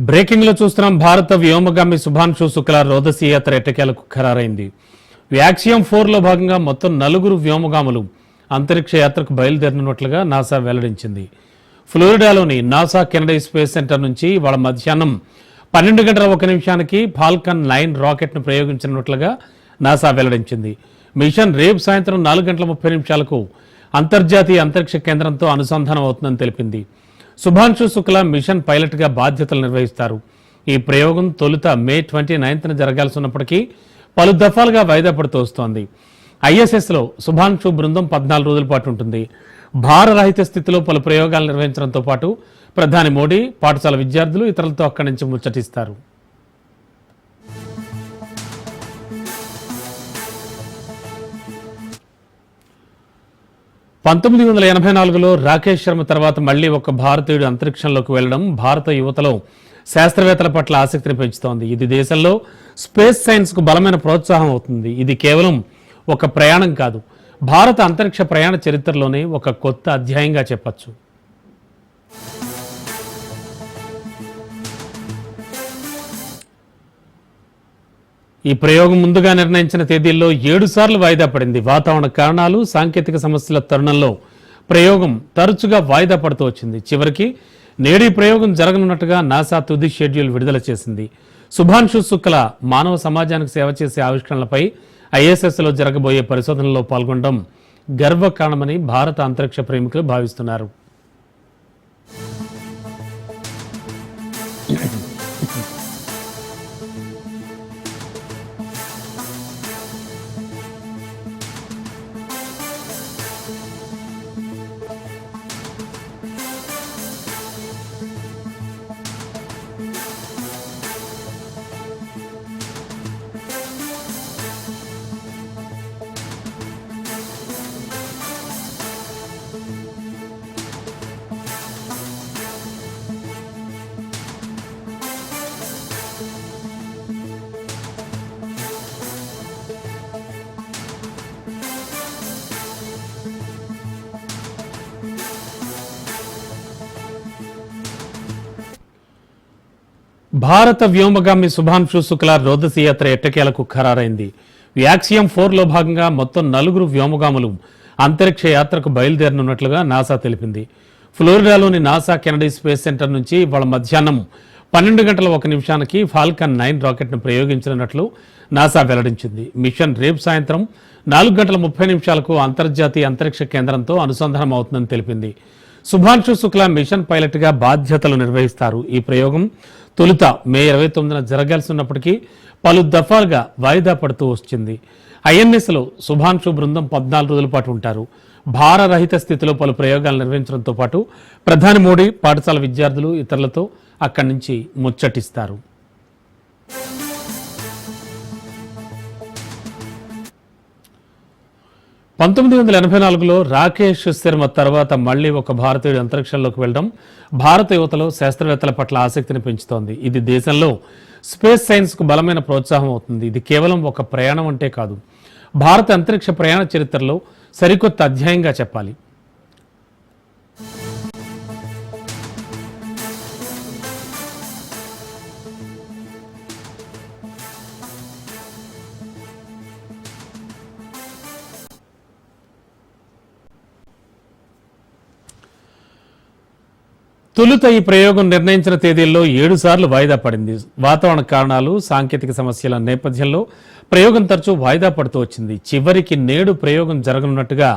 Breaking లో చూస్తున్నాం. భారత వ్యోమగామి శుభాంశు శుక్లా రోదసీ యాత్ర ఎట్టకేలకు ఖరారైంది. వ్యాక్సియం 4 లో భాగంగా మొత్తం 4 వ్యోమగాములు అంతరిక్ష యాత్రకు బయలుదేరినట్లుగా నాసా వెల్లడించింది. ఫ్లోరిడాలోని నాసా కెనడీ స్పేస్ సెంటర్ నుంచి వాళ్ళ మధ్యాహ్నం 12 గంటల 1 నిమిషానికి ఫాల్కన్ 9 రాకెట్ను ప్రయోగించినట్లుగా నాసా వెల్లడించింది. మిషన్ రేపు సాయంత్రం 4 గంటల 30 నిమిషాలకు అంతర్జాతీయ అంతరిక్ష కేంద్రంతో అనుసంధానం అవుతుందని తెలిపింది. శుభాంశు శుక్లా మిషన్ పైలట్గా బాధ్యతలు నిర్వహిస్తారు. ఈ ప్రయోగం తొలుత మే 29న జరగాల్సి ఉన్నప్పటికీ పలు దఫాలుగా వాయిదా పడుతూ వస్తోంది. ఐఎస్ఎస్లో శుభాంశు బృందం 14 రోజుల పాటు ఉంటుంది. భారరహిత స్థితిలో పలు ప్రయోగాలు నిర్వహించడంతో పాటు ప్రధాని మోడీ, పాఠశాల విద్యార్థులు, ఇతరులతో అక్కడి నుంచి ముచ్చటిస్తారు. పంతొమ్మిది 1984లో రాకేష్ శర్మ తర్వాత మళ్లీ ఒక భారతీయుడు అంతరిక్షంలోకి వెళ్లడం భారత యువతలో శాస్త్రవేత్తల పట్ల ఆసక్తిని పెంచుతోంది. ఇది దేశంలో స్పేస్ సైన్స్ కు బలమైన ప్రోత్సాహం అవుతుంది. ఇది కేవలం ఒక ప్రయాణం కాదు, భారత అంతరిక్ష ప్రయాణ చరిత్రలోనే ఒక కొత్త అధ్యాయంగా చెప్పొచ్చు. ఈ ప్రయోగం ముందుగా నిర్ణయించిన తేదీల్లో 7 సార్లు వాయిదా పడింది. వాతావరణ కారణాలు, సాంకేతిక సమస్యల తరుణంలో ప్రయోగం తరచుగా వాయిదా పడుతూ వచ్చింది. చివరికి నేడు ఈ ప్రయోగం జరగనున్నట్టుగా నాసా తుది షెడ్యూల్ విడుదల చేసింది. శుభాంశు శుక్లా మానవ సమాజానికి సేవ చేసే ఆవిష్కరణలపై ఐఎస్ఎస్లో జరగబోయే పరిశోధనలో పాల్గొనడం గర్వకారణమని భారత అంతరిక్ష ప్రేమికులు భావిస్తున్నారు. భారత వ్యోమగామి శుభాంశు శుక్లా రోదసీ యాత్ర ఎట్టకేలకు ఖరారైంది. వ్యాక్సియం 4 లో భాగంగా మొత్తం 4 వ్యోమగాములు అంతరిక్ష యాత్రకు బయలుదేరనున్నట్లుగా నాసా తెలిపింది. ఫ్లోరిడాలోని నాసా కెనడీ స్పేస్ సెంటర్ నుంచి వాళ్ళ మధ్యాహ్నం 12 గంటల 1 నిమిషానికి ఫాల్కన్ 9 రాకెట్ను ప్రయోగించనున్నట్లు నాసా వెల్లడించింది. మిషన్ రేపు సాయంత్రం 4 గంటల 30 నిమిషాలకు అంతర్జాతీయ అంతరిక్ష కేంద్రంతో అనుసంధానం అవుతుందని తెలిపింది. శుభాంశు శుక్లా మిషన్ పైలట్గా బాధ్యతలు నిర్వహిస్తారు. ఈ ప్రయోగం తొలుత మే 29న జరగాల్సి ఉన్నప్పటికీ పలు దఫాలుగా వాయిదా పడుతూ వచ్చింది. ఐఎన్ఎస్లో శుభాంశు బృందం 14 రోజుల పాటు ఉంటారు. భారరహిత స్థితిలో పలు ప్రయోగాలు నిర్వహించడంతో పాటు ప్రధాని మోడీ, పాఠశాల విద్యార్థులు, ఇతరులతో అక్కడి నుంచి ముచ్చటిస్తారు. పంతొమ్మిది 1984లో రాకేష్ శర్మ తర్వాత మళ్లీ ఒక భారతీయుడు అంతరిక్షంలోకి వెళ్లడం భారత యువతలో శాస్త్రవేత్తల పట్ల ఆసక్తిని పెంచుతోంది. ఇది దేశంలో స్పేస్ సైన్స్ కు బలమైన ప్రోత్సాహం అవుతుంది. ఇది కేవలం ఒక ప్రయాణం అంటే కాదు, భారత అంతరిక్ష ప్రయాణ చరిత్రలో సరికొత్త అధ్యాయంగా చెప్పాలి. తొలుత ఈ ప్రయోగం నిర్ణయించిన తేదీల్లో 7 సార్లు వాయిదా పడింది. వాతావరణ కారణాలు, సాంకేతిక సమస్యల నేపథ్యంలో ప్రయోగం తరచూ వాయిదా పడుతూ వచ్చింది. చివరికి నేడు ప్రయోగం జరగనున్నట్టుగా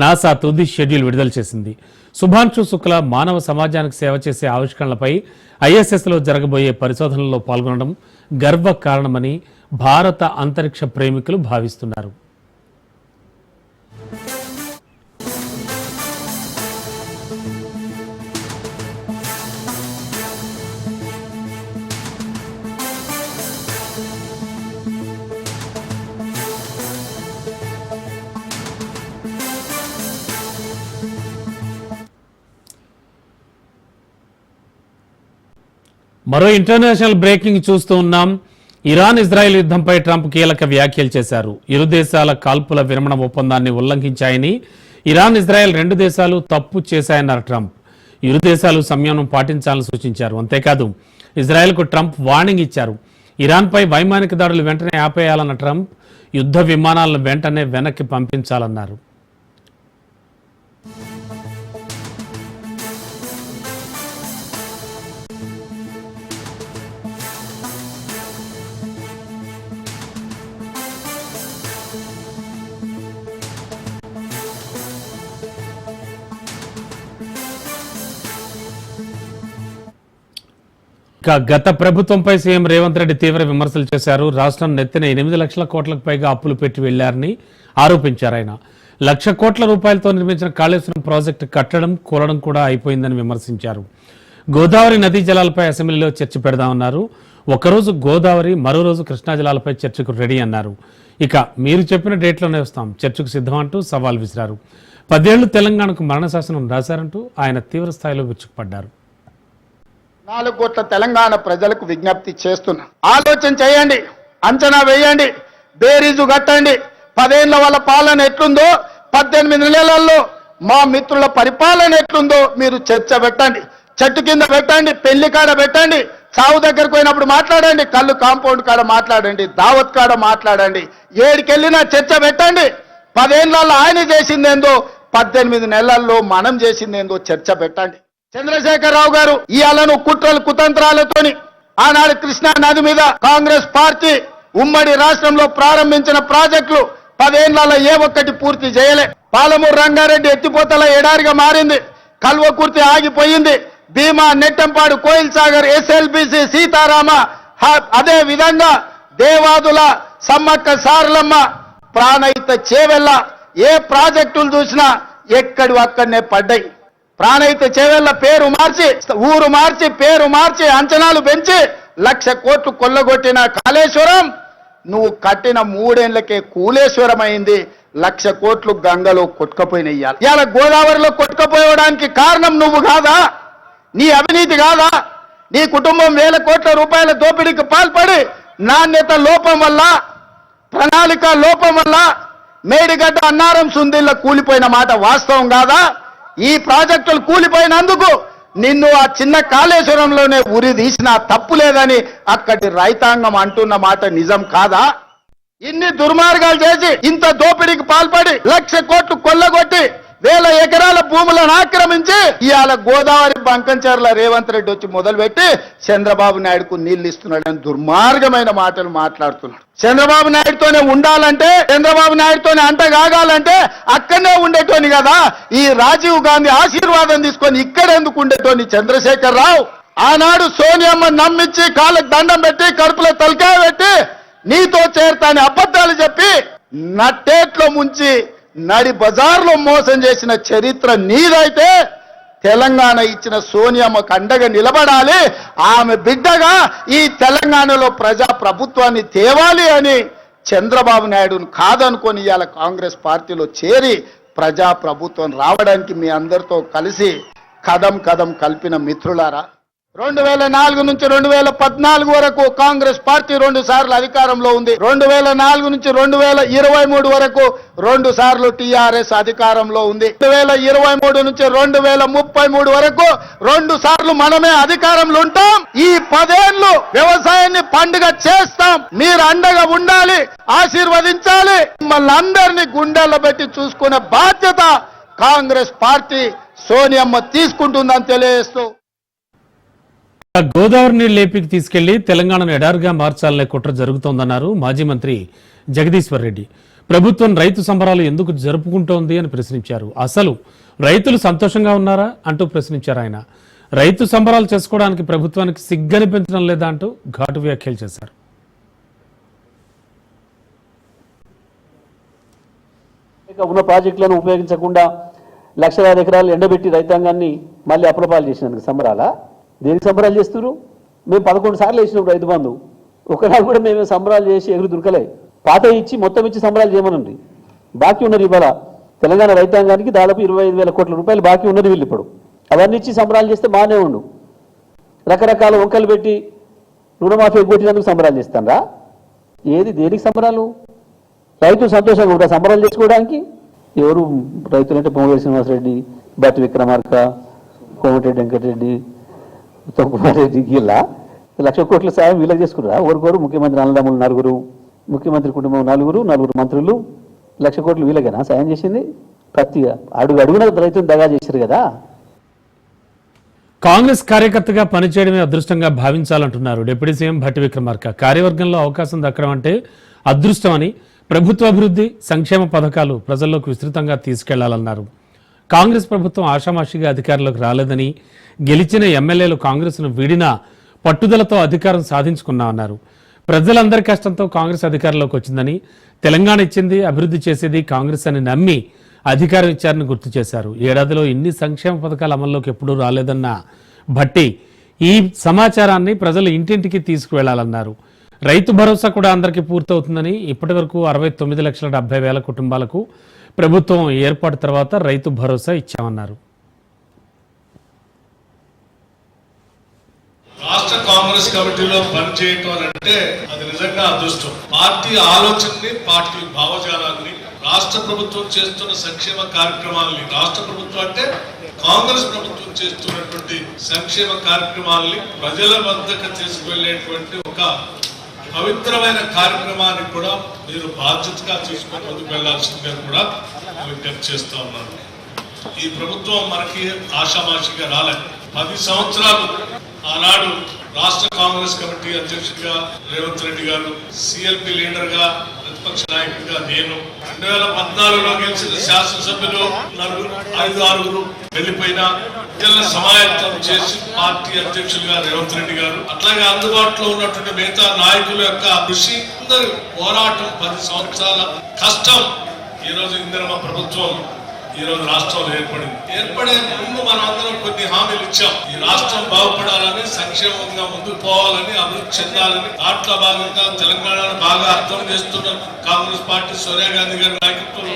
నాసా తుది షెడ్యూల్ విడుదల చేసింది. శుభాంశు శుక్లా మానవ సమాజానికి సేవ చేసే ఆవిష్కరణలపై ఐఎస్ఎస్లో జరగబోయే పరిశోధనలో పాల్గొనడం గర్వకారణమని భారత అంతరిక్ష ప్రేమికులు భావిస్తున్నారు. మరో ఇంటర్నేషనల్ బ్రేకింగ్ చూస్తూ ఉన్నాం. ఇరాన్ ఇజ్రాయెల్ యుద్ధంపై ట్రంప్ కీలక వ్యాఖ్యలు చేశారు. ఇరు దేశాల కాల్పుల విరమణ ఒప్పందాన్ని ఉల్లంఘించాయని, ఇరాన్ ఇజ్రాయెల్ 2 దేశాలు తప్పు చేశాయన్నారు ట్రంప్. ఇరు దేశాలు సంయమనం పాటించాలని సూచించారు. అంతేకాదు ఇజ్రాయెల్కు ట్రంప్ వార్నింగ్ ఇచ్చారు. ఇరాన్పై వైమానిక దాడులు వెంటనే ఆపేయాలన్న ట్రంప్ యుద్ధ విమానాలను వెంటనే వెనక్కి పంపించాలన్నారు. గత ప్రభుత్వంపై సీఎం రేవంత్ రెడ్డి తీవ్ర విమర్శలు చేశారు. రాష్ట్రం నెత్తిన 8 లక్షల కోట్లకు పైగా అప్పులు పెట్టి వెళ్లారని ఆరోపించారు. ఆయన 1 లక్ష కోట్ల రూపాయలతో నిర్మించిన కాళేశ్వరం ప్రాజెక్టు కట్టడం కూలడం కూడా అయిపోయిందని విమర్శించారు. గోదావరి నదీ జలాలపై అసెంబ్లీలో చర్చ పెడదామన్నారు. ఒకరోజు గోదావరి, మరో రోజు కృష్ణా జలాలపై చర్చకు రెడీ అన్నారు. ఇక మీరు చెప్పిన డేట్లోనే వస్తాం, చర్చకు సిద్ధం అంటూ సవాల్ విసిరారు. 10 ఏళ్లు తెలంగాణకు మరణ శాసనం రాశారంటూ ఆయన తీవ్ర స్థాయిలో విరుచుకుపడ్డారు. 4 కోట్ల తెలంగాణ ప్రజలకు విజ్ఞప్తి చేస్తున్నా, ఆలోచన చేయండి, అంచనా వేయండి, బేరీజు కట్టండి. 10 ఏళ్ల వాళ్ళ పాలన ఎట్లుందో, 18 నెలల్లో మా మిత్రుల పరిపాలన ఎట్లుందో మీరు చర్చ పెట్టండి. చెట్టు కింద పెట్టండి, పెళ్లి కాడ పెట్టండి, చావు దగ్గరకు పోయినప్పుడు మాట్లాడండి, కళ్ళు కాంపౌండ్ కాడ మాట్లాడండి, దావత్ కాడ మాట్లాడండి, ఏడికెళ్ళినా చర్చ పెట్టండి. 10 ఏళ్లలో ఆయన చేసిందేందో, 18 నెలల్లో మనం చేసిందేందో చర్చ పెట్టండి. చంద్రశేఖరరావు గారు ఇయాలను కుట్రలు కుతంత్రాలతోని ఆనాడు కృష్ణా నది మీద కాంగ్రెస్ పార్టీ ఉమ్మడి రాష్ట్రంలో ప్రారంభించిన ప్రాజెక్టులు 10 ఏళ్లలో ఏ ఒక్కటి పూర్తి చేయలే. పాలమూరు రంగారెడ్డి ఎత్తిపోతల ఎడారిగా మారింది, కల్వకుర్తి ఆగిపోయింది, భీమా, నెట్టంపాడు, కోయిల్ సాగర్, ఎస్ఎల్బిసి, సీతారామ, అదే విధంగా దేవాదుల, సమ్మక్క సారలమ్మ, ప్రాణహిత చేవెళ్ళ, ఏ ప్రాజెక్టులు చూసినా ఎక్కడి అక్కడనే పడ్డాయి. ప్రాణహిత చేవెళ్ళ పేరు మార్చి, ఊరు మార్చి, పేరు మార్చి, అంచనాలు పెంచి 1 లక్ష కోట్లు కొల్లగొట్టిన కాళేశ్వరం నువ్వు కట్టిన 3 ఏళ్లకే కూలేశ్వరం అయింది. 1 లక్ష కోట్లు గంగలో కొట్టుకపోయినాయి. ఇవాళ గోదావరిలో కొట్టుకపోవడానికి కారణం నువ్వు కాదా? నీ అవినీతి కాదా? నీ కుటుంబం 1000 కోట్ల రూపాయల దోపిడీకి పాల్పడి నాణ్యత లోపం వల్ల, ప్రణాళిక లోపం వల్ల మేడిగడ్డ, అన్నారం, సుందిళ్ళ కూలిపోయిన మాట వాస్తవం కాదా? ఈ ప్రాజెక్టులు కూలిపోయినందుకు నిన్ను ఆ చిన్న కాళేశ్వరంలోనే ఉరి తీసినా తప్పు లేదని అక్కడి రైతాంగం అంటున్న మాట నిజం కాదా? ఇన్ని దుర్మార్గాలు చేసి, ఇంత దోపిడీకి పాల్పడి 1 లక్ష కోట్లు కొల్లగొట్టి 1000 ఎకరాల భూములను ఆక్రమించి ఇవాళ గోదావరి బంకంచర్ల రేవంత్ రెడ్డి వచ్చి మొదలుపెట్టి చంద్రబాబు నాయుడుకు నీళ్లు ఇస్తున్నాడని దుర్మార్గమైన మాటలు మాట్లాడుతున్నాడు. చంద్రబాబు నాయుడుతోనే ఉండాలంటే, చంద్రబాబు నాయుడుతోనే అంటగాగాలంటే అక్కడనే ఉండేటోని కదా. ఈ రాజీవ్ గాంధీ ఆశీర్వాదం తీసుకొని ఇక్కడెందుకు ఉండేటోని చంద్రశేఖరరావు? ఆనాడు సోనియమ్మ నమ్మించి కాళ్ళకు దండం పెట్టి కడుపులో తలకాయ పెట్టి నీతో చేరతాని అబద్ధాలు చెప్పి నట్టేట్లో ముంచి నడి బజార్లో మోసం చేసిన చరిత్ర నీదైతే తెలంగాణ ఇచ్చిన సోనియమ్మకు అండగా నిలబడాలి. ఆమె బిడ్డగా ఈ తెలంగాణలో ప్రజా ప్రభుత్వాన్ని తేవాలి అని చంద్రబాబు నాయుడును కాదనుకొని ఇవాళ కాంగ్రెస్ పార్టీలో చేరి ప్రజా ప్రభుత్వం రావడానికి మీ అందరితో కలిసి కదం కదం కలిపిన మిత్రులారా, 2004 నుంచి 2014 వరకు కాంగ్రెస్ పార్టీ 2 సార్లు అధికారంలో ఉంది. 2004 నుంచి 2023 వరకు 2 సార్లు టీఆర్ఎస్ అధికారంలో ఉంది. 2023 నుంచి 2033 వరకు 2 సార్లు మనమే అధికారంలో ఉంటాం. ఈ 10 ఏళ్లు వ్యవసాయాన్ని పండుగ చేస్తాం. మీరు అండగా ఉండాలి, ఆశీర్వదించాలి. మిమ్మల్ని అందరినీ గుండెల్లో పెట్టి చూసుకునే బాధ్యత కాంగ్రెస్ పార్టీ సోనియమ్మ తీసుకుంటుందని తెలియజేస్తూ, గోదావరి నీళ్లు ఏపీకి తీసుకెళ్లి తెలంగాణను ఎడారిగా మార్చాలనే కుట్ర జరుగుతోందన్నారు మాజీ మంత్రి జగదీశ్వర్ రెడ్డి. ప్రభుత్వం రైతు సంబరాలు ఎందుకు జరుపుకుంటోంది అని ప్రశ్నించారు. అసలు రైతులు సంతోషంగా ఉన్నారా అంటూ ప్రశ్నించారు ఆయన. రైతు సంబరాలు చేసుకోవడానికి ప్రభుత్వానికి సిగ్గనిపించడం లేదా అంటూ ఘాటు వ్యాఖ్యలు చేశారు. ఉన్న ప్రాజెక్టులను ఉపయోగించకుండా లక్షలాది ఎకరాలు ఎండబెట్టి రైతాంగాన్ని మళ్ళీ అప్రపాలు చేసినందుకు సంబరాలా? దేనికి సంబరాలు చేస్తున్నారు? మేము 11 సార్లు వేసినాం రైతు బంధు, ఒకనాడు కూడా మేము సంబరాలు చేసి ఎగురు దొరకలే. పాత ఇచ్చి మొత్తం ఇచ్చి సంబరాలు చేయమనండి. బాకీ ఉన్నారు ఇవాళ తెలంగాణ రైతాంగానికి దాదాపు 25,000 కోట్ల రూపాయలు బాకీ ఉన్నది వీళ్ళు. ఇప్పుడు అవన్నీ ఇచ్చి సంబరాలు చేస్తే బాగానే ఉండు. రకరకాల వంకలు పెట్టి రుణమాఫీ కొట్టినందుకు సంబరాలు చేస్తారా? ఏది దేనికి సంబరాలు? రైతులు సంతోషంగా ఉంటారు సంబరాలు చేసుకోవడానికి. ఎవరు రైతులంటే పొంగవేటి శ్రీనివాసరెడ్డి, బట్టి విక్రమార్క, కోమటిరెడ్డి వెంకటరెడ్డి, ఉత్తమ్ కుమార్ రెడ్డి, ఇలా 1,00,000 కోట్ల సాయం వీళ్ళకి చేసుకున్నారా? ఒకరికొరు ముఖ్యమంత్రి అన్నదమ్ములు 4, ముఖ్యమంత్రి కుటుంబం 4 మంత్రులు, 1,00,000 కోట్లు వీళ్ళకేనా సాయం చేసింది? ప్రతి అడుగున రైతులు దగా చేశారు కదా. కాంగ్రెస్ కార్యకర్తగా పనిచేయడమే అదృష్టంగా భావించాలంటున్నారు డిప్యూటీ సీఎం భట్టి విక్రమార్క. కార్యవర్గంలో అవకాశం దక్కడం అంటే అదృష్టమని, ప్రభుత్వ అభివృద్ధి సంక్షేమ పథకాలు ప్రజల్లోకి విస్తృతంగా తీసుకెళ్లాలన్నారు. కాంగ్రెస్ ప్రభుత్వం ఆషామాషిగా అధికారంలోకి రాలేదని, గెలిచిన ఎమ్మెల్యేలు కాంగ్రెస్ను వీడినా పట్టుదలతో అధికారం సాధించుకున్నామన్నారు. ప్రజలందరి కష్టంతో కాంగ్రెస్ అధికారంలోకి వచ్చిందని, తెలంగాణ ఇచ్చింది అభివృద్ధి చేసేది కాంగ్రెస్ అని నమ్మి అధికారం ఇచ్చారని గుర్తు చేశారు. ఏడాదిలో ఇన్ని సంక్షేమ పథకాలు అమల్లోకి ఎప్పుడూ రాలేదన్న భట్టి ఈ సమాచారాన్ని ప్రజలు ఇంటింటికి తీసుకువెళ్లాలన్నారు. రైతు భరోసా కూడా అందరికీ పూర్తవుతుందని, ఇప్పటి వరకు 69,70,000 కుటుంబాలకు ప్రభుత్వం ఏర్పాటు తర్వాత రైతు భరోసా ఇచ్చామన్నారు. రాష్ట్ర కాంగ్రెస్ కమిటీలో పనిచేయటం అంటే అది నిజంగా అదృష్టం. పార్టీ ఆలోచనని, పార్టీ భావజాలాన్ని, రాష్ట్ర ప్రభుత్వం చేస్తున్న సంక్షేమ కార్యక్రమాలని, రాష్ట్ర ప్రభుత్వం అంటే కాంగ్రెస్ ప్రభుత్వం చేస్తున్నటువంటి సంక్షేమ కార్యక్రమాలని ప్రజల వద్దకు తీసుకువెళ్ళేటువంటి ఒక పవిత్రమైన కార్యక్రమాన్ని కూడా మీరు బాధ్యతగా తీసుకొని ముందుకు వెళ్లాల్సిందిగా కూడా విజ్ఞప్తి చేస్తా ఉన్నాను. ఈ ప్రభుత్వం మనకి ఆషామాషిగా రాలేదు. 10 సంవత్సరాలు ఆనాడు రాష్ట్ర కాంగ్రెస్ కమిటీ అధ్యక్షుడిగా రేవంత్ రెడ్డి గారు, సిఎల్పి లీడర్ గా ప్రతిపక్ష నాయకుడిగా నేను, 2014లో గెలిచిన శాసనసభ్యులు 5-6 వెళ్లిపోయినా సమాయత్తం చేసి పార్టీ అధ్యక్షులుగా రేవంత్ రెడ్డి గారు, అట్లాగే అందుబాటులో ఉన్నటువంటి మిగతా నాయకుల యొక్క కృషి, అందరి పోరాటం, 10 సంవత్సరాల కష్టం, ఈ రోజు ఇందిరమ్మ ప్రభుత్వం ఈ రోజు రాష్ట్రంలో ఏర్పడే ముందు మనం అందరం కొన్ని హామీలు ఇచ్చాం. ఈ రాష్ట్రం బాగుపడాలని, సంక్షేమంగా ముందుకు పోవాలని, అభివృద్ధి చెందాలని. దాంట్లో భాగంగా తెలంగాణను బాగా అర్థం చేస్తున్న కాంగ్రెస్ పార్టీ, సోనియా గాంధీ గారి నాయకత్వంలో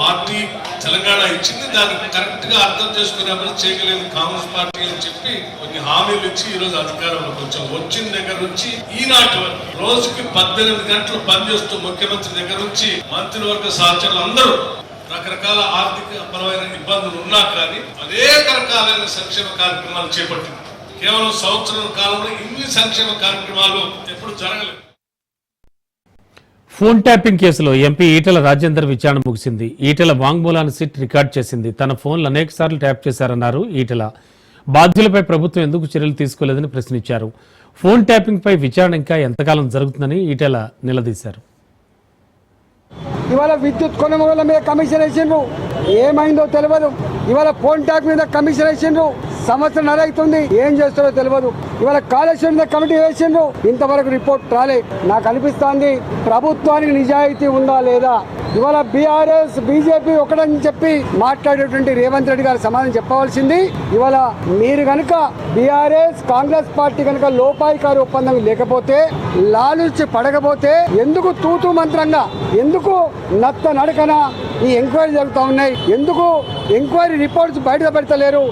పార్టీ తెలంగాణ ఇచ్చింది. దాన్ని కరెక్ట్ గా అర్థం చేసుకుని అభివృద్ధి చేయగలేదు కాంగ్రెస్ పార్టీ అని చెప్పి కొన్ని హామీలు ఇచ్చి ఈ రోజు అధికారంలోకి వచ్చాం. వచ్చిన దగ్గర నుంచి ఈనాటి వరకు రోజుకి 18 గంటలు పనిచేస్తూ ముఖ్యమంత్రి దగ్గర నుంచి మంత్రివర్గ సహచరులు అందరూ రకరకాల ఆర్థిక పరమైన ఇబ్బందులు ఉన్నా కానీ అనేక రకాలైన సంక్షేమ కార్యక్రమాలు చేపట్టింది. కేవలం సంవత్సరం కాలంలో ఇన్ని సంక్షేమ కార్యక్రమాలు ఎప్పుడు జరగలేదు. ఫోన్ ట్యాపింగ్ కేసులో ఎంపీ ఈటెల రాజేందర్ విచారణ ముగిసింది. ఈటెల వాంగ్మూలాన్ని సిట్ రికార్డ్ చేసింది. తన ఫోన్లు అనేక సార్లు ట్యాప్ చేశారన్నారు ఈటెల. బాధ్యులపై ప్రభుత్వం ఎందుకు చర్యలు తీసుకోలేదని ప్రశ్నించారు. ఫోన్ ట్యాపింగ్ పై విచారణ ఇంకా ఎంతకాలం జరుగుతుందని ఈటెల నిలదీశారు. ఇవాళ విద్యుత్ కొనుగోలు మీద కమిషన్ వేసిండ్రు, ఏమైందో తెలియదు. ఇవాళ ఫోన్ ట్యాక్ మీద కమిషన్ వేసిండ్రు, సంవత్సరం అవుతుంది, ఏం చేస్తారో తెలియదు. ఇవాళ కాళేశ్వరం మీద కమిటీ వేసిండ్రు, ఇంతవరకు రిపోర్ట్ రాలే. నాకు అనిపిస్తోంది ప్రభుత్వానికి నిజాయితీ ఉందా లేదా. ఇవాళ బీఆర్ఎస్ బీజేపీ ఒకటని చెప్పి మాట్లాడేటువంటి రేవంత్ రెడ్డి గారు సమాధానం చెప్పవలసింది. ఇవాళ మీరు కనుక బీఆర్ఎస్ కాంగ్రెస్ పార్టీ కనుక లోపాయికారి ఒప్పందం లేకపోతే, లాలూచి పడకపోతే, ఎందుకు తూతూ మంత్రంగా, ఎందుకు నత్త నడకన ఈ ఎంక్వైరీ జరుగుతూ ఉన్నాయి, ఎందుకు ఎంక్వైరీ రిపోర్ట్స్ బయట పెడతలేరు,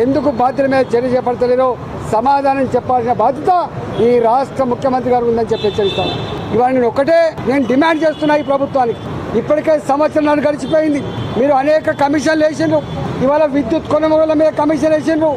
ఎందుకు బాధ్యత మీద చర్య చేపడతలేరు, సమాధానం చెప్పాల్సిన బాధ్యత ఈ రాష్ట్ర ముఖ్యమంత్రి గారు ఉందని చెప్పి హెచ్చరిస్తాను. ఇవాళ నేను డిమాండ్ చేస్తున్నా ఈ ప్రభుత్వానికి. ఇప్పటికే సంవత్సరం గడిచిపోయింది, మీరు అనేక కమిషన్లు వేసిండ్రు. ఇవాళ విద్యుత్ కొనుగోలు మీద కమిషన్ వేసిండ్రు,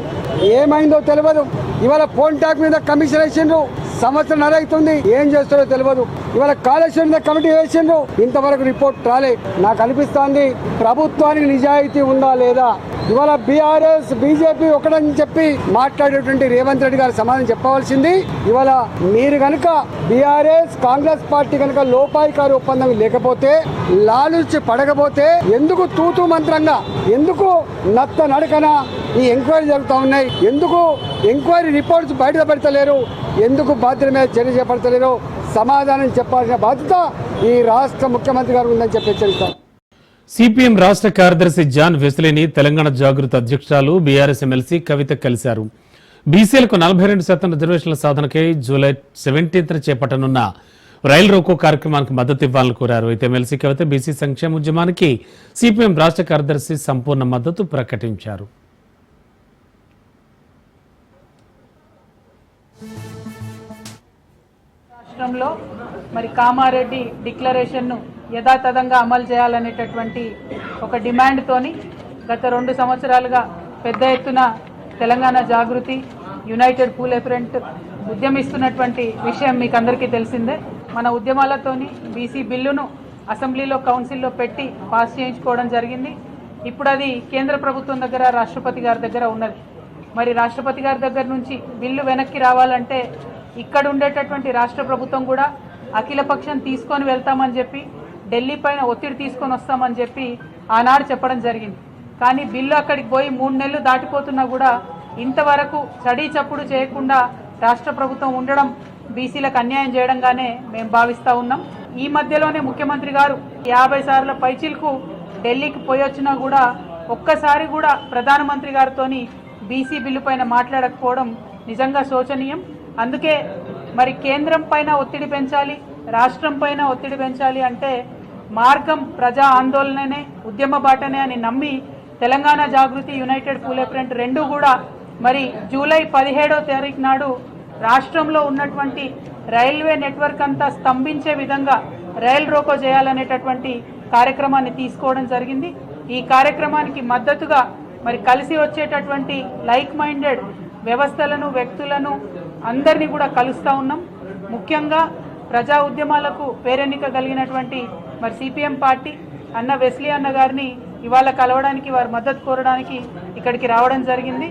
ఏమైందో తెలియదు. ఇవాళ ఫోన్ ట్యాక్ మీద కమిషన్ వేసిండ్రు, సంవత్సరం అవుతుంది, ఏం చేస్తారో తెలియదు. ఇవాళ కాళేశ్వరం మీద కమిటీ వేసిండ్రు, ఇంతవరకు రిపోర్ట్ రాలే. నాకు అనిపిస్తోంది ప్రభుత్వానికి నిజాయితీ ఉందా లేదా. ఇవాళ బీఆర్ఎస్ బీజేపీ ఒకటని చెప్పి మాట్లాడేటువంటి రేవంత్ రెడ్డి గారు సమాధానం చెప్పవలసింది. ఇవాళ మీరు కనుక బీఆర్ఎస్ కాంగ్రెస్ పార్టీ కనుక లోపాయికారి ఒప్పందం లేకపోతే, లాలూచి పడకపోతే, ఎందుకు తూతూ మంత్రంగా, ఎందుకు నత్త నడకన ఈ ఎంక్వైరీ జరుగుతూ ఉన్నాయి, ఎందుకు ఎంక్వైరీ రిపోర్ట్స్ బయట పెడతలేరు, ఎందుకు బాధ్యత మీద చర్య చేపడతలేరు, సమాధానం చెప్పాల్సిన బాధ్యత ఈ రాష్ట్ర ముఖ్యమంత్రి గారు ఉందని చెప్పి హెచ్చరిస్తారు. సిపిఎం రాష్ట్ర కార్యదర్శి జాన్ వెస్లీని తెలంగాణ జాగృతి అధ్యక్షురాలు బీఆర్ఎస్ ఎమ్మెల్సీ కవిత కలిశారు. బీసీలకు 42% రిజర్వేషన్ల సాధనకై జూలై 17న చేపట్టనున్న రైలు రోకో కార్యక్రమానికి మద్దతు ఇవ్వాలని కోరారు. అయితే ఎమ్మెల్సీ కవిత బీసీ సంక్షేమ ఉద్యమానికి సిపిఎం రాష్ట్ర కార్యదర్శి సంపూర్ణ మద్దతు ప్రకటించారు. రాష్ట్రంలో మరి కామారెడ్డి డిక్లరేషన్ను యథాతథంగా అమలు చేయాలనేటటువంటి ఒక డిమాండ్తోని గత 2 సంవత్సరాలుగా పెద్ద ఎత్తున తెలంగాణ జాగృతి, యునైటెడ్ పూలే ఫ్రంట్, ఉద్యమిస్తున్నటువంటి విషయం మీకు అందరికీ తెలిసిందే. మన ఉద్యమాలతోని బీసీ బిల్లును అసెంబ్లీలో కౌన్సిల్లో పెట్టి పాస్ చేయించుకోవడం జరిగింది. ఇప్పుడు అది కేంద్ర ప్రభుత్వం దగ్గర, రాష్ట్రపతి గారి దగ్గర ఉన్నది. మరి రాష్ట్రపతి గారి దగ్గర నుంచి బిల్లు వెనక్కి రావాలంటే ఇక్కడ ఉండేటటువంటి రాష్ట్ర ప్రభుత్వం కూడా అఖిలపక్షం తీసుకొని వెళ్తామని చెప్పి, ఢిల్లీ పైన ఒత్తిడి తీసుకొని వస్తామని చెప్పి ఆనాడు చెప్పడం జరిగింది. కానీ బిల్లు అక్కడికి పోయి 3 నెలలు దాటిపోతున్నా కూడా ఇంతవరకు చడీ చప్పుడు చేయకుండా రాష్ట్ర ప్రభుత్వం ఉండడం బీసీలకు అన్యాయం చేయడంగానే మేము భావిస్తూ ఉన్నాం. ఈ మధ్యలోనే ముఖ్యమంత్రి గారు 50 సార్ల పైచిలకు ఢిల్లీకి పోయి వచ్చినా కూడా ఒక్కసారి కూడా ప్రధానమంత్రి గారితోని బీసీ బిల్లు పైన మాట్లాడకపోవడం నిజంగా శోచనీయం. అందుకే మరి కేంద్రం పైన ఒత్తిడి పెంచాలి, రాష్ట్రం పైన ఒత్తిడి పెంచాలి అంటే మార్గం ప్రజా ఆందోళననే, ఉద్యమ బాటనే అని నమ్మి తెలంగాణ జాగృతి, యునైటెడ్ పూలే ఫ్రంట్ రెండూ కూడా మరి జూలై 17వ తారీఖు నాడు రాష్ట్రంలో ఉన్నటువంటి రైల్వే నెట్వర్క్ అంతా స్తంభించే విధంగా రైలు రోకో చేయాలనేటటువంటి కార్యక్రమాన్ని తీసుకోవడం జరిగింది. ఈ కార్యక్రమానికి మద్దతుగా మరి కలిసి వచ్చేటటువంటి లైక్ మైండెడ్ వ్యవస్థలను, వ్యక్తులను అందరినీ కూడా కలుస్తూ ఉన్నాం. ముఖ్యంగా ప్రజా ఉద్యమాలకు పేరెన్నిక కలిగినటువంటి మరి సిపిఎం పార్టీ అన్న వెస్లీ అన్న గారిని ఇవాళ కలవడానికి, వారి మద్దతు కోరడానికి ఇక్కడికి రావడం జరిగింది.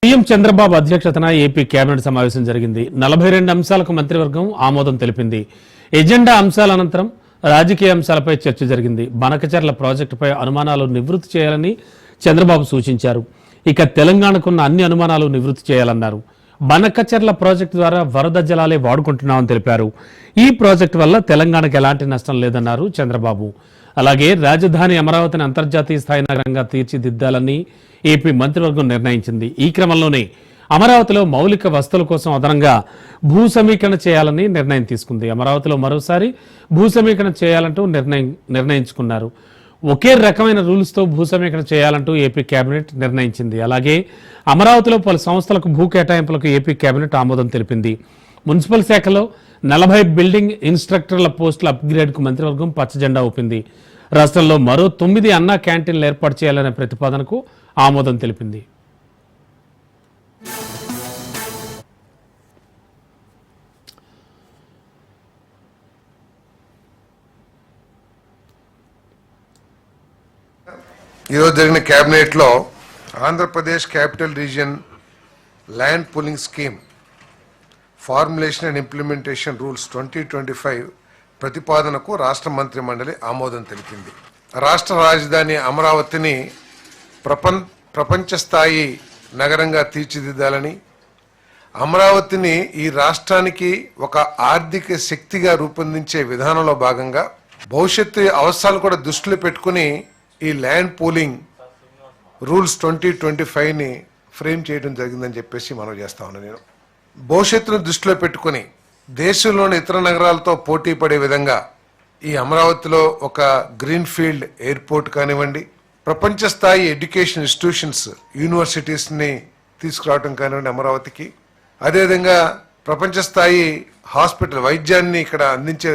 సీఎం చంద్రబాబు అధ్యక్షతన ఏపీ కేబినెట్ సమావేశం జరిగింది. 42 అంశాలకు మంత్రివర్గం ఆమోదం తెలిపింది. ఎజెండా అంశాల అనంతరం రాజకీయ అంశాలపై చర్చ జరిగింది. బనకచర్ల ప్రాజెక్టుపై అనుమానాలు నివృత్తి చేయాలని చంద్రబాబు సూచించారు. ఇక తెలంగాణకున్న అన్ని అనుమానాలు నివృత్తి చేయాలన్నారు. బనకచర్ల ప్రాజెక్టు ద్వారా వరద జలాలే వాడుకుంటున్నామని తెలిపారు. ఈ ప్రాజెక్టు వల్ల తెలంగాణకు ఎలాంటి నష్టం లేదన్నారు చంద్రబాబు. అలాగే రాజధాని అమరావతిని అంతర్జాతీయ స్థాయి నగరంగా తీర్చిదిద్దాలని ఏపీ మంత్రివర్గం నిర్ణయించింది. ఈ క్రమంలోనే అమరావతిలో మౌలిక వసతుల కోసం అదనంగా భూ సమీకరణ చేయాలని నిర్ణయం తీసుకుంది. అమరావతిలో మరోసారి భూ సమీకరణ చేయాలంటూ నిర్ణయించుకున్నారు. ఒకే రకమైన రూల్స్తో భూ సమీకరణ చేయాలంటూ ఏపీ కేబినెట్ నిర్ణయించింది. అలాగే అమరావతిలో పలు సంస్థలకు భూ కేటాయింపులకు ఏపీ కేబినెట్ ఆమోదం తెలిపింది. మున్సిపల్ శాఖలో 40 బిల్డింగ్ ఇన్స్ట్రక్టర్ల పోస్టుల అప్గ్రేడ్కు మంత్రివర్గం పచ్చజెండా ఊపింది. రాష్ట్రంలో మరో 9 అన్నా క్యాంటీన్లు ఏర్పాటు చేయాలనే ప్రతిపాదనకు ఆమోదం తెలిపింది. ఈరోజు జరిగిన క్యాబినెట్లో Andhra Pradesh capital region land pooling scheme formulation and implementation rules 2025 ప్రతిపాదనకు రాష్ట్ర మంత్రి మండలి ఆమోదం తెలిపింది. రాష్ట్ర రాజధాని అమరావతిని ప్రపంచ స్థాయి నగరంగా తీర్చిదిద్దాలని, అమరావతిని ఈ రాష్ట్రానికి ఒక ఆర్థిక శక్తిగా రూపొందించే విధానంలో భాగంగా భవిష్యత్తు అవసరాలు కూడా దృష్టిలో పెట్టుకుని ఈ ల్యాండ్ పూలింగ్ రూల్స్ 2025ని ఫ్రేమ్ చేయడం జరిగిందని చెప్పేసి మనం చేస్తా ఉన్నాను. నేను భవిష్యత్తును దృష్టిలో పెట్టుకుని దేశంలోని ఇతర నగరాలతో పోటీ పడే విధంగా ఈ అమరావతిలో ఒక గ్రీన్ ఫీల్డ్ ఎయిర్పోర్ట్ కానివ్వండి, ప్రపంచ స్థాయి ఎడ్యుకేషన్ ఇన్స్టిట్యూషన్స్, యూనివర్సిటీస్ని తీసుకురావడం కానివ్వండి అమరావతికి, అదేవిధంగా ప్రపంచ స్థాయి హాస్పిటల్ వైద్యాన్ని ఇక్కడ అందించే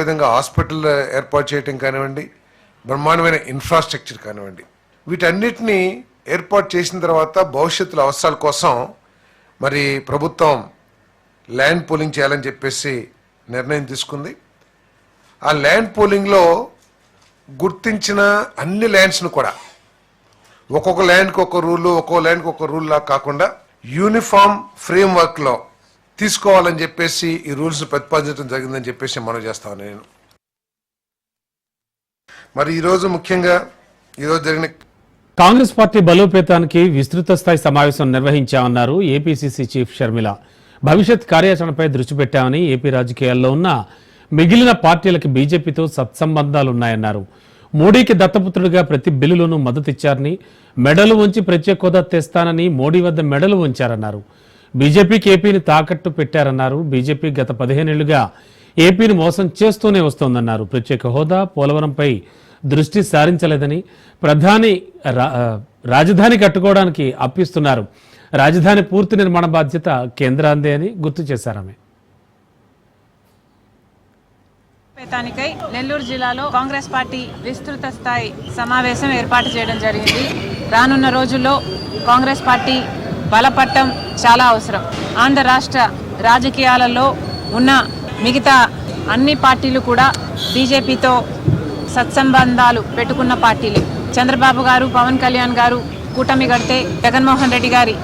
విధంగా హాస్పిటల్ ఏర్పాటు చేయడం కానివ్వండి, బ్రహ్మాండమైన ఇన్ఫ్రాస్ట్రక్చర్ కానివ్వండి, వీటన్నిటినీ ఏర్పాటు చేసిన తర్వాత భవిష్యత్తులో అవసరాల కోసం మరి ప్రభుత్వం ల్యాండ్ పూలింగ్ చేయాలని చెప్పేసి నిర్ణయం తీసుకుంది. ఆ ల్యాండ్ పూలింగ్లో గుర్తించిన అన్ని ల్యాండ్స్ను కూడా ఒక్కొక్క ల్యాండ్కి ఒక రూలు, ఒక్కో ల్యాండ్కి ఒక రూల్ లా కాకుండా యూనిఫామ్ ఫ్రేమ్ వర్క్లో తీసుకోవాలని చెప్పేసి ఈ రూల్స్ ప్రతిపాదించడం జరిగిందని చెప్పేసి మనం చేస్తాను నేను. మరి ఈరోజు ముఖ్యంగా జరిగిన కాంగ్రెస్ పార్టీ బలోపేతానికి విస్తృత స్థాయి సమావేశం నిర్వహించామన్నారు ఏపీసీసీ చీఫ్ షర్మిల. భవిష్యత్ కార్యాచరణపై దృష్టి పెట్టామని, ఏపీ రాజకీయాల్లో ఉన్న మిగిలిన పార్టీలకు బీజేపీతో సత్సంబంధాలున్నాయన్నారు. మోడీకి దత్తపుత్రుడిగా ప్రతి బిల్లులోనూ మద్దతిచ్చారని, మెడలు ఉంచి ప్రత్యేక హోదా తెస్తానని మోడీ వద్ద మెడలు ఉంచారన్నారు. బీజేపీకి ఏపీని తాకట్టు పెట్టారన్నారు. బీజేపీ గత 15 ఏళ్లుగా ఏపీని మోసం చేస్తూనే వస్తోందన్నారు. ప్రత్యేక హోదా, పోలవరంపై దృష్టి సారించలేదని, ప్రధాని రాజధాని కట్టుకోవడానికి అప్పిస్తున్నారు. రాజధాని పూర్తి నిర్మాణ బాధ్యత కేంద్రాందే అని గుర్తు చేశారామె. పేతానికై నెల్లూరు జిల్లాలో కాంగ్రెస్ పార్టీ విస్తృత స్థాయి సమావేశం ఏర్పాటు చేయడం జరిగింది. రానున్న రోజుల్లో కాంగ్రెస్ పార్టీ బలపడటం చాలా అవసరం. ఆంధ్ర రాష్ట్ర రాజకీయాలలో ఉన్న మిగతా అన్ని పార్టీలు కూడా బీజేపీతో సత్సంబంధాలు పెట్టుకున్న పార్టీలే. చంద్రబాబు గారు, పవన్ కళ్యాణ్ గారు కూటమి కడితే జగన్మోహన్ రెడ్డి గారి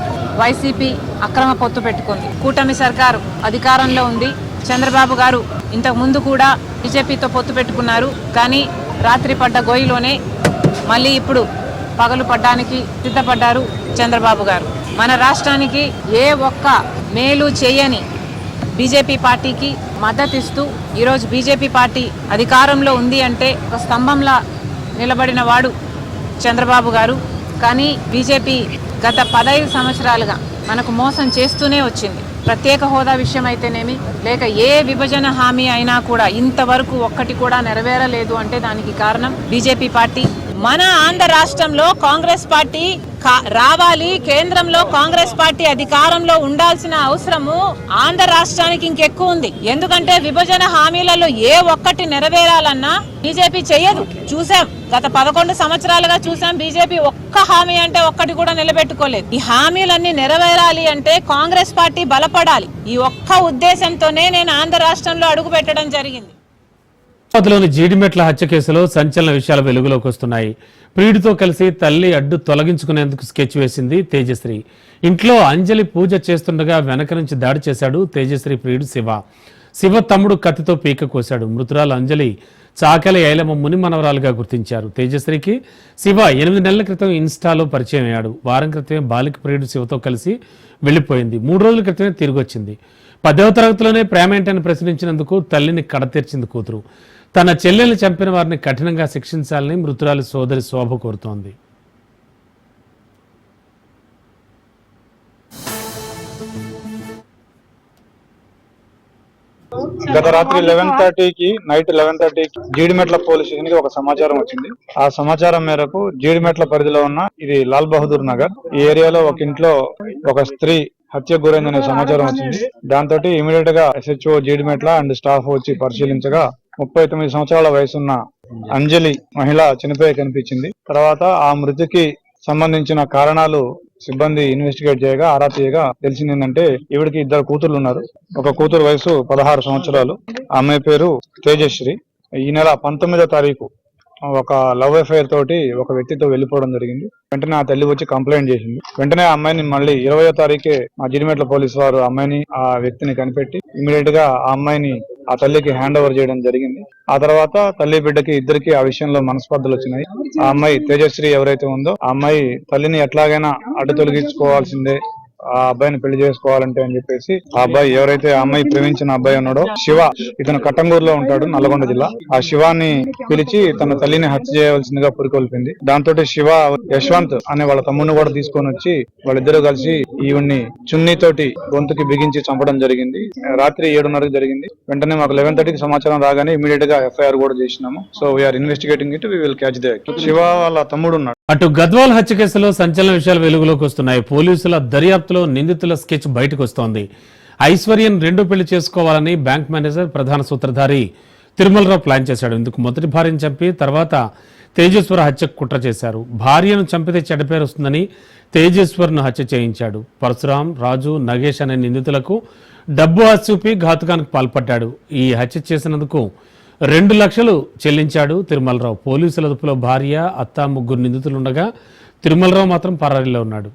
వైసీపీ అక్రమ పొత్తు పెట్టుకుంది. కూటమి సర్కారు అధికారంలో ఉంది. చంద్రబాబు గారు ఇంతకు ముందు కూడా బీజేపీతో పొత్తు పెట్టుకున్నారు. కానీ రాత్రి పడ్డ గోయిలోనే మళ్ళీ ఇప్పుడు పగలు పడ్డానికి సిద్ధపడ్డారు చంద్రబాబు గారు. మన రాష్ట్రానికి ఏ ఒక్క మేలు చేయని బీజేపీ పార్టీకి మద్దతిస్తూ ఈరోజు బీజేపీ పార్టీ అధికారంలో ఉంది అంటే ఒక స్తంభంలా నిలబడిన వాడు చంద్రబాబు గారు. కానీ బీజేపీ గత 15 సంవత్సరాలుగా మనకు మోసం చేస్తూనే వచ్చింది. ప్రత్యేక హోదా విషయం అయితేనేమి, లేక ఏ విభజన హామీ అయినా కూడా ఇంతవరకు ఒక్కటి కూడా నెరవేరలేదు అంటే దానికి కారణం బీజేపీ పార్టీ. మన ఆంధ్ర రాష్ట్రంలో కాంగ్రెస్ పార్టీ రావాలి, కేంద్రంలో కాంగ్రెస్ పార్టీ అధికారంలో ఉండాల్సిన అవసరము ఆంధ్ర రాష్ట్రానికి ఇంకెక్కువ ఉంది. ఎందుకంటే విభజన హామీలలో ఏ ఒక్కటి నెరవేరాలన్నా బీజేపీ చెయ్యదు. చూసాం, గత 11 సంవత్సరాలుగా చూసాం. బీజేపీ ఒక్క హామీ అంటే ఒక్కటి కూడా నిలబెట్టుకోలేదు. ఈ హామీలన్నీ నెరవేరాలి అంటే కాంగ్రెస్ పార్టీ బలపడాలి. ఈ ఒక్క ఉద్దేశంతోనే నేను ఆంధ్ర రాష్ట్రంలో అడుగు పెట్టడం జరిగింది. హైదరాబాద్లోని జీడిమెట్ల హత్య కేసులో సంచలన విషయాలు వెలుగులోకి వస్తున్నాయి. ప్రియుడితో కలిసి తల్లి అడ్డు తొలగించుకునేందుకు స్కెచ్ వేసింది తేజశ్రీ. ఇంట్లో అంజలి పూజ చేస్తుండగా వెనక నుంచి దాడి చేశాడు తేజశ్రీ ప్రియుడు శివ తమ్ముడు కత్తితో పీక కోశాడు. మృతురాలు అంజలి చాకల ఐలమ్మ ముని మనవరాలుగా గుర్తించారు. తేజశ్రీకి శివ 8 నెలల క్రితం ఇన్స్టాలో పరిచయం అయ్యాడు. వారం క్రితమే బాలిక ప్రియుడు శివతో కలిసి వెళ్లిపోయింది. 3 రోజుల క్రితమే తిరిగి వచ్చింది. 10వ తరగతిలోనే ప్రేమేంటని ప్రశ్నించినందుకు తల్లిని కడతీర్చింది కూతురు. తన చెల్లెల్ని చంపిన వారిని కఠినంగా శిక్షించాలని మృతురాలి సోదరి శోభ కోరుతోంది. గత రాత్రి 11:30కి నైట్ 11:30కి జీడిమెట్ల పోలీస్ స్టేషన్ కి ఒక సమాచారం వచ్చింది. ఆ సమాచారం మేరకు జీడిమెట్ల పరిధిలో ఉన్న ఇది లాల్ బహదూర్ నగర్ ఈ ఏరియాలో ఒక ఇంట్లో ఒక స్త్రీ హత్యకు గురైందనే సమాచారం వచ్చింది. దాంతో ఇమీడియట్ గా SHO జీడిమెట్ల అండ్ స్టాఫ్ వచ్చి పరిశీలించగా 39 సంవత్సరాల వయసున్న అంజలి మహిళ చనిపోయి కనిపించింది. తర్వాత ఆ మృతికి సంబంధించిన కారణాలు సిబ్బంది ఇన్వెస్టిగేట్ చేయగా ఆరా తీయగా తెలిసింది ఏంటంటే ఈవిడికి 2 కూతుర్లు ఉన్నారు. ఒక కూతురు వయసు 16 సంవత్సరాలు. ఆమె పేరు తేజశ్రీ. ఈ నెల 19వ తారీఖు ఒక లవ్ అఫైర్ తోటి ఒక వ్యక్తితో వెళ్లిపోవడం జరిగింది. వెంటనే ఆ తల్లి వచ్చి కంప్లైంట్ చేసింది. వెంటనే ఆ అమ్మాయిని మళ్ళీ 20వ తారీఖే మా జీడిమెట్ల పోలీసు వారు అమ్మాయిని ఆ వ్యక్తిని కనిపెట్టి ఇమీడియట్ గా ఆ అమ్మాయిని ఆ తల్లికి హ్యాండ్ ఓవర్ చేయడం జరిగింది. ఆ తర్వాత తల్లి బిడ్డకి ఇద్దరికి ఆ విషయంలో మనస్పర్ధలు వచ్చినాయి. ఆ అమ్మాయి తేజశ్రీ ఎవరైతే ఉందో ఆ అమ్మాయి తల్లిని ఎట్లాగైనా అడ్డు తొలగించుకోవాల్సిందే, ఆ అబ్బాయిని పెళ్లి చేసుకోవాలంటే అని చెప్పేసి ఆ అబ్బాయి ఎవరైతే ఆ అమ్మాయి ప్రేమించిన అబ్బాయి ఉన్నాడో శివ, ఇతను కట్టంగూరులో ఉంటాడు, నల్గొండ జిల్లా. ఆ శివాన్ని పిలిచి తన తల్లిని హత్య చేయవలసిందిగా పురికొల్పింది. దాంతో శివ యశ్వంత్ అనే వాళ్ళ తమ్ముడిని కూడా తీసుకొని వచ్చి వాళ్ళిద్దరూ కలిసి ఈవిడ్ని చున్నీతోటి గొంతుకి బిగించి చంపడం జరిగింది. రాత్రి 7:30కి జరిగింది. వెంటనే మాకు 11:30కి సమాచారం రాగానే ఇమీడియట్ గా FIR కూడా చేసినాము. So we are investigating it, we will catch the actor. Shiva వాళ్ళ తమ్ముడు ఉన్నాడు. అటు గద్వాల్ హత్య కేసులో సంచలన విషయాలు వెలుగులోకి వస్తున్నాయి. పోలీసుల దర్యాప్తులో నిందితుల స్కెచ్ బయటకు వస్తోంది. ఐశ్వర్యన్ 2 పెళ్లి చేసుకోవాలని బ్యాంక్ మేనేజర్ ప్రధాన సూత్రధారి తిరుమలరావు ప్లాన్ చేశాడు. ఇందుకు మొదటి భార్యను చంపి తర్వాత తేజేశ్వర్ హత్యకు కుట్ర చేశారు. భార్యను చంపితే చెడ్డ పేరు వస్తుందని తేజేశ్వర్ను హత్య చేయించాడు. పరశురాం, రాజు, నగేష్ అనే నిందితులకు డబ్బు ఆశ చూపి ఘాతుకానికి పాల్పడ్డాడు. ఈ హత్య చేసినందుకు 2 లక్షలు చెల్లించాడు తిరుమలరావు. పోలీసుల అదుపులో భార్య, అత్త, 3 నిందితులుండగా తిరుమలరావు మాత్రం పరారీలో ఉన్నాడు.